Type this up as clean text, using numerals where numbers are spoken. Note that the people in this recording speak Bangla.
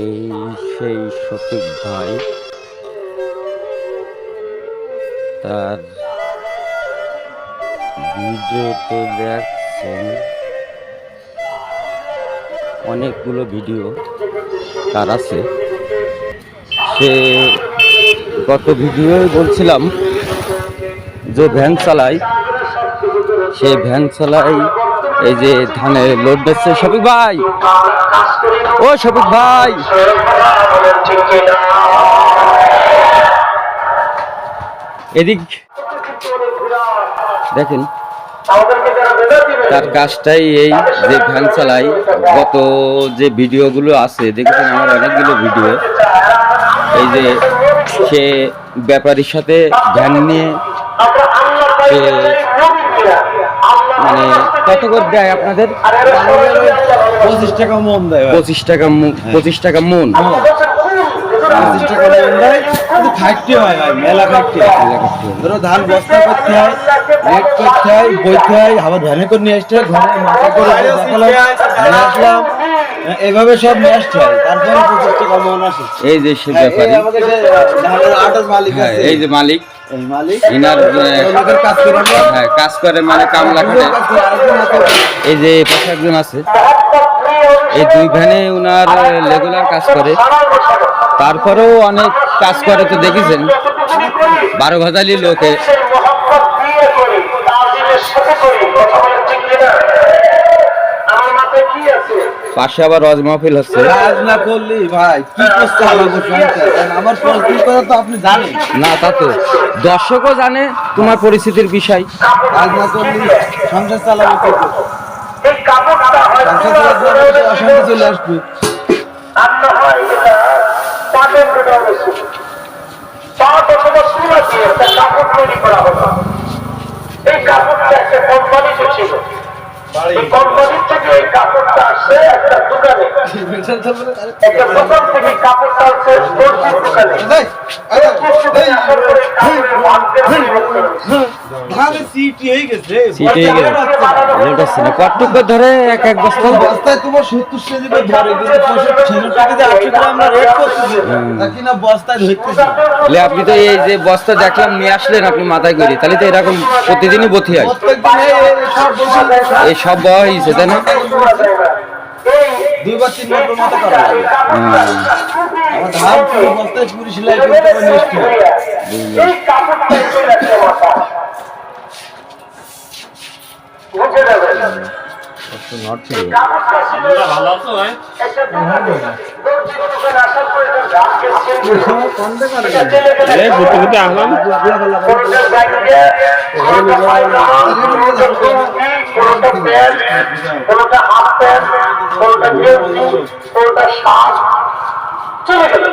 এই সেই শফিক ভাই, তার ভিডিও তো দেখছেন, অনেকগুলো ভিডিও তার আছে। সে গত ভিডিওয় বলছিলাম যে ভ্যান চালাই, সে ভ্যান চালাই, এই যে ধানে লোড দিচ্ছে। শফিক ভাই, ও শফিক ভাই, এদিক দেখেন, তার কাজটাই এই যে ভ্যান চালাই। গত যে ভিডিওগুলো আছে দেখেছেন, আমার অনেকগুলো ভিডিও। এই যে সে ব্যাপারীর সাথে ভ্যান নিয়ে মানে কত করে দেয় আপনাদের? 25 টাকা মন দেয়। 25 টাকা মন। 25 টাকা মন দেয়, কিন্তু খাইতে হয় ভাই, মেলা খাইতে হয়। ধরো ধান বস্তা করতে হয়, রেট করতে হয়, বইতে হয়, আবার ধানে করে নিয়ে আসতে হয়, ঘরে মাথা করে দেখালাম, নিয়ে আসলাম, এভাবে সব নিয়ে আসতে হয়। তারপরে 25 টাকা মন আসে। এই যে সে ব্যাপারী, আমাদের যে ধানের আটার মালিক আছে, এই যে মালিক, এই মালিক ইনার কাজ করে, হ্যাঁ কাজ করে, মানে কামলা খাটে। এই যে পাশে একজন আছে, এই দুই ভ্যানে উনার রেগুলার কাজ করে। তারপরেও অনেক কাজ করে, তো দেখেছেন 12 ভাজালি লোকে। পাশে আবার রজ মাহফিল হচ্ছে। কাজ না করলি ভাই কি করতে হবে আমার পরিস্থিতি কথা তো আপনি জানেন না, তা তো দর্শকও জানে তোমার পরিস্থিতির বিষয়। কাজ না করলি সংসার চালাবো কি করে? সংসার চালাতে অশান্তি চলে আসবে। এই কাপড়টা একটা কোম্পানিতে ছিল, এই কোম্পানির থেকে এই কাপড়টা আসছে একটা দোকানে, একটা দোকান থেকে কাপড়টা আসছে দর্জির দোকানে। কতটুকু ধরে এক এক বস্তা? বস্তায় তোমার 70 কেজি করে ধরে, কিন্তু 65 টাকা দিয়ে 800 টাকা আমরা রেট করতেছি, নাকি না বস্তায় ধরতেছি। তাহলে আপনি তো এই যে বস্তা দেখলাম নিয়ে আসলেন আপনি মাথায় করে, তাহলে তো এরকম প্রতিদিনই বথি হয়। এই সব বয়া হয়েছে, তাই না? 2 বা 3 মতো করা লাগে। আমার ধান পুরো বস্তায় পুরি সেলাই করতে পারি নষ্ট হয়। এই কাপড়টা চলে আসছে মাথা, বুঝে যাবেন। কাপড়টা ছিল ভালো আছে ভাই, একটা দোকানে দর্জির দোকানে আসার পরে এটা রাত গেছে, এটা চলে গেলে এই বুঝতে বুঝতে আসলাম কোনটা বাইরে, কোনটা পায়জামা, কোনটা লুঙ্গি, কোনটা প্যান্ট, কোনটা হাফ প্যান্ট, কোনটা গেঞ্জি, কোনটা শার্ট, চলে গেল।